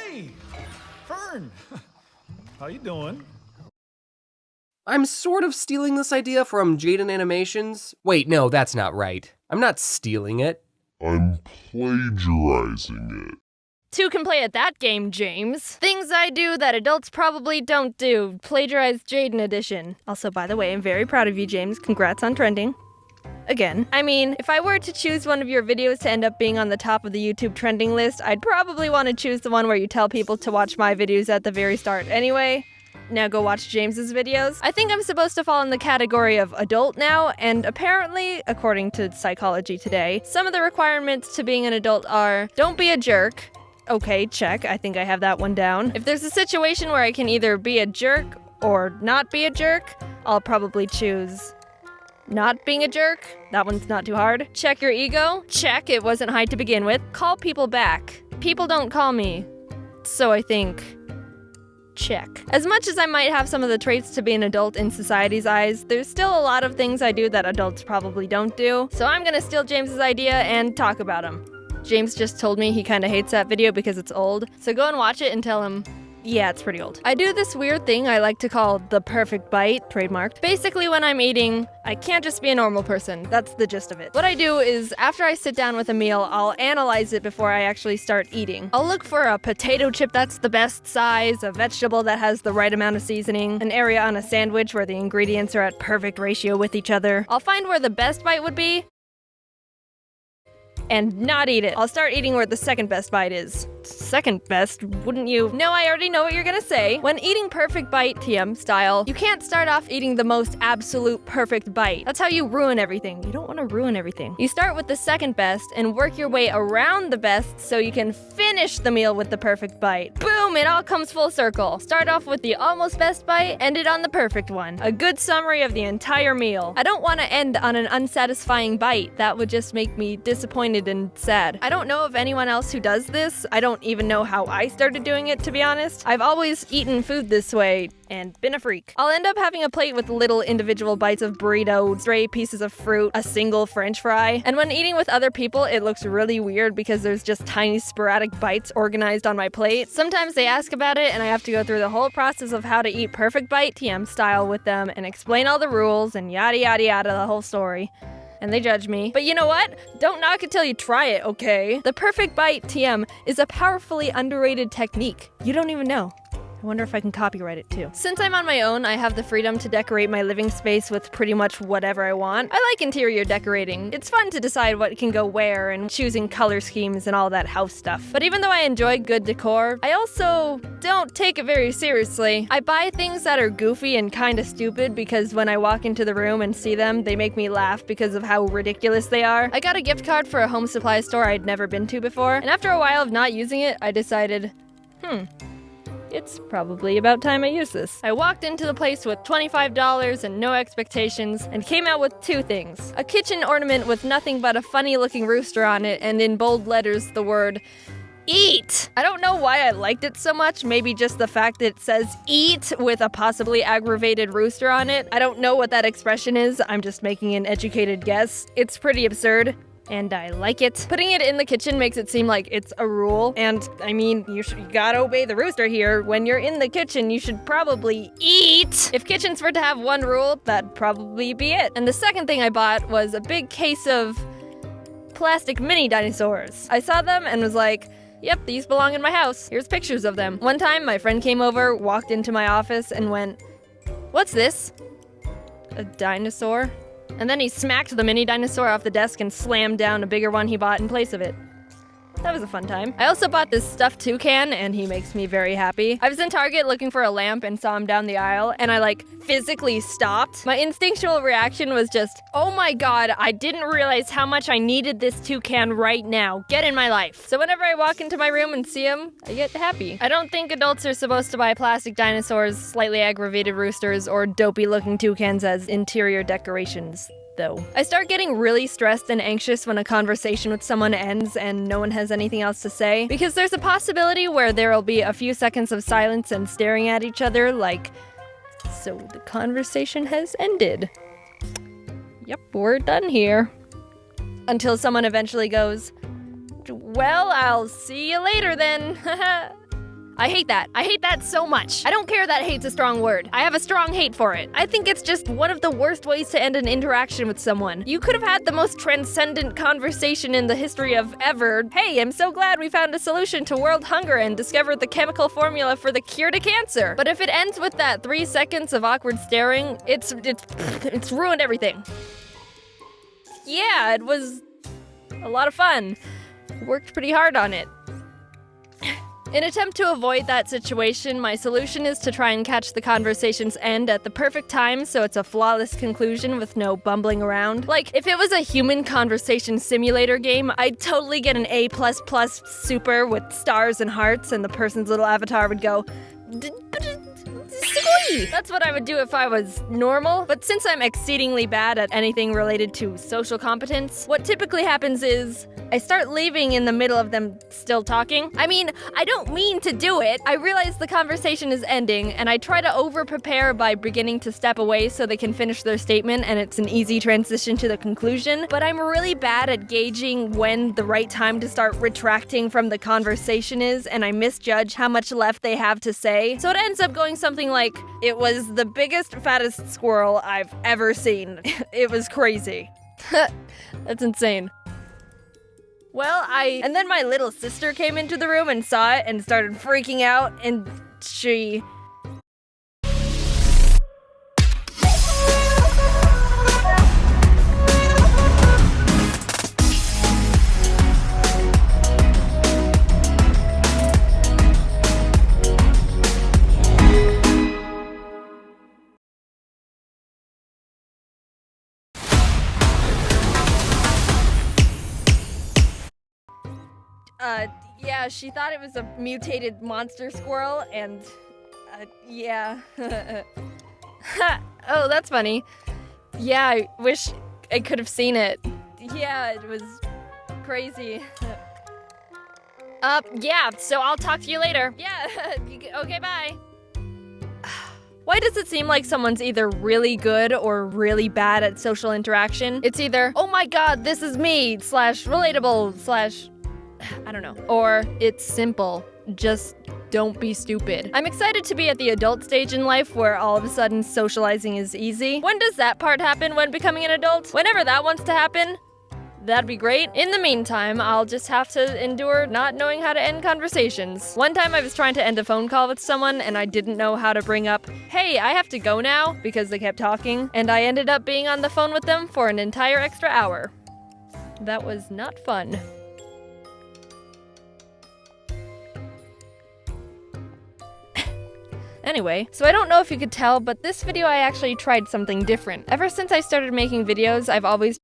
Hey, Fern. How you doing? I'm sort of stealing this idea from Jaden Animations. Wait, no, that's not right. I'm not stealing it. I'm plagiarizing it. Two can play at that game, James. Things I do that adults probably don't do. Plagiarized Jaden edition. Also, by the way, I'm very proud of you, James. Congrats on trending. Again. I mean, if I were to choose one of your videos to end up being on the top of the YouTube trending list, I'd probably want to choose the one where you tell people to watch my videos at the very start anyway. Now go watch James's videos. I think I'm supposed to fall in the category of adult now, and apparently, according to Psychology Today, some of the requirements to being an adult are, don't be a jerk. Okay, check. I think I have that one down. If there's a situation where I can either be a jerk or not be a jerk, I'll probably choose not being a jerk. That one's not too hard. Check your ego. Check, it wasn't high to begin with. Call people back. People don't call me. So I think check. As much as I might have some of the traits to be an adult in society's eyes, there's still a lot of things I do that adults probably don't do. So I'm gonna steal James's idea and talk about him. James just told me he kinda hates that video because it's old, so go and watch it and tell him, yeah, it's pretty old. I do this weird thing I like to call the perfect bite, trademarked. Basically, when I'm eating, I can't just be a normal person. That's the gist of it. What I do is, after I sit down with a meal, I'll analyze it before I actually start eating. I'll look for a potato chip that's the best size, a vegetable that has the right amount of seasoning, an area on a sandwich where the ingredients are at perfect ratio with each other. I'll find where the best bite would be, and not eat it. I'll start eating where the second best bite is. Second best, wouldn't you? No, I already know what you're gonna say. When eating perfect bite, TM style, you can't start off eating the most absolute perfect bite. That's how you ruin everything. You don't want to ruin everything. You start with the second best and work your way around the best so you can finish the meal with the perfect bite. Boom, it all comes full circle. Start off with the almost best bite, end it on the perfect one. A good summary of the entire meal. I don't want to end on an unsatisfying bite. That would just make me disappointed and sad. I don't know of anyone else who does this. I don't even know how I started doing it, to be honest. I've always eaten food this way and been a freak. I'll end up having a plate with little individual bites of burrito, stray pieces of fruit, a single french fry. And when eating with other people, it looks really weird because there's just tiny sporadic bites organized on my plate. Sometimes they ask about it and I have to go through the whole process of how to eat perfect bite TM style with them and explain all the rules and yada yada yada, the whole story. And they judge me. But you know what? Don't knock it till you try it, okay? The perfect bite TM is a powerfully underrated technique. You don't even know. I wonder if I can copyright it too. Since I'm on my own, I have the freedom to decorate my living space with pretty much whatever I want. I like interior decorating. It's fun to decide what can go where and choosing color schemes and all that house stuff. But even though I enjoy good decor, I also don't take it very seriously. I buy things that are goofy and kinda stupid because when I walk into the room and see them, they make me laugh because of how ridiculous they are. I got a gift card for a home supply store I'd never been to before, and after a while of not using it, I decided, it's probably about time I use this. I walked into the place with $25 and no expectations, and came out with two things. A kitchen ornament with nothing but a funny-looking rooster on it, and in bold letters the word eat! I don't know why I liked it so much, maybe just the fact that it says eat with a possibly aggravated rooster on it. I don't know what that expression is, I'm just making an educated guess. It's pretty absurd, and I like it. Putting it in the kitchen makes it seem like it's a rule, and I mean, you gotta obey the rooster here. When you're in the kitchen, you should probably eat! If kitchens were to have one rule, that'd probably be it. And the second thing I bought was a big case of plastic mini dinosaurs. I saw them and was like, yep, these belong in my house. Here's pictures of them. One time, my friend came over, walked into my office, and went, "What's this? A dinosaur?" And then he smacked the mini dinosaur off the desk and slammed down a bigger one he bought in place of it. That was a fun time. I also bought this stuffed toucan, and he makes me very happy. I was in Target looking for a lamp and saw him down the aisle, and I physically stopped. My instinctual reaction was just, oh my god, I didn't realize how much I needed this toucan right now. Get in my life. So whenever I walk into my room and see him, I get happy. I don't think adults are supposed to buy plastic dinosaurs, slightly aggravated roosters, or dopey-looking toucans as interior decorations, though. I start getting really stressed and anxious when a conversation with someone ends and no one has anything else to say, because there's a possibility where there'll be a few seconds of silence and staring at each other like, so the conversation has ended. Yep, we're done here. Until someone eventually goes, well, I'll see you later then. I hate that. I hate that so much. I don't care that hate's a strong word. I have a strong hate for it. I think it's just one of the worst ways to end an interaction with someone. You could have had the most transcendent conversation in the history of ever. Hey, I'm so glad we found a solution to world hunger and discovered the chemical formula for the cure to cancer. But if it ends with that 3 seconds of awkward staring, it's ruined everything. Yeah, it was a lot of fun. Worked pretty hard on it. In attempt to avoid that situation, my solution is to try and catch the conversation's end at the perfect time so it's a flawless conclusion with no bumbling around. Like, if it was a human conversation simulator game, I'd totally get an A++ super with stars and hearts, and the person's little avatar would go, that's what I would do if I was normal. But since I'm exceedingly bad at anything related to social competence, what typically happens is I start leaving in the middle of them still talking. I mean, I don't mean to do it. I realize the conversation is ending, and I try to over-prepare by beginning to step away so they can finish their statement and it's an easy transition to the conclusion. But I'm really bad at gauging when the right time to start retracting from the conversation is, and I misjudge how much left they have to say. So it ends up going something like, it was the biggest, fattest squirrel I've ever seen. It was crazy. That's insane. Well, and then my little sister came into the room and saw it and started freaking out, and she... yeah, she thought it was a mutated monster squirrel, and, yeah. Oh, that's funny. Yeah, I wish I could have seen it. Yeah, it was crazy. Yeah, so I'll talk to you later. Yeah, okay, bye. Why does it seem like someone's either really good or really bad at social interaction? It's either, oh my god, this is me, / relatable, / I don't know. Or it's simple. Just don't be stupid. I'm excited to be at the adult stage in life where all of a sudden socializing is easy. When does that part happen when becoming an adult? Whenever that wants to happen, that'd be great. In the meantime, I'll just have to endure not knowing how to end conversations. One time I was trying to end a phone call with someone and I didn't know how to bring up, hey, I have to go now, because they kept talking, and I ended up being on the phone with them for an entire extra hour. That was not fun. Anyway, so I don't know if you could tell, but this video I actually tried something different. Ever since I started making videos, I've always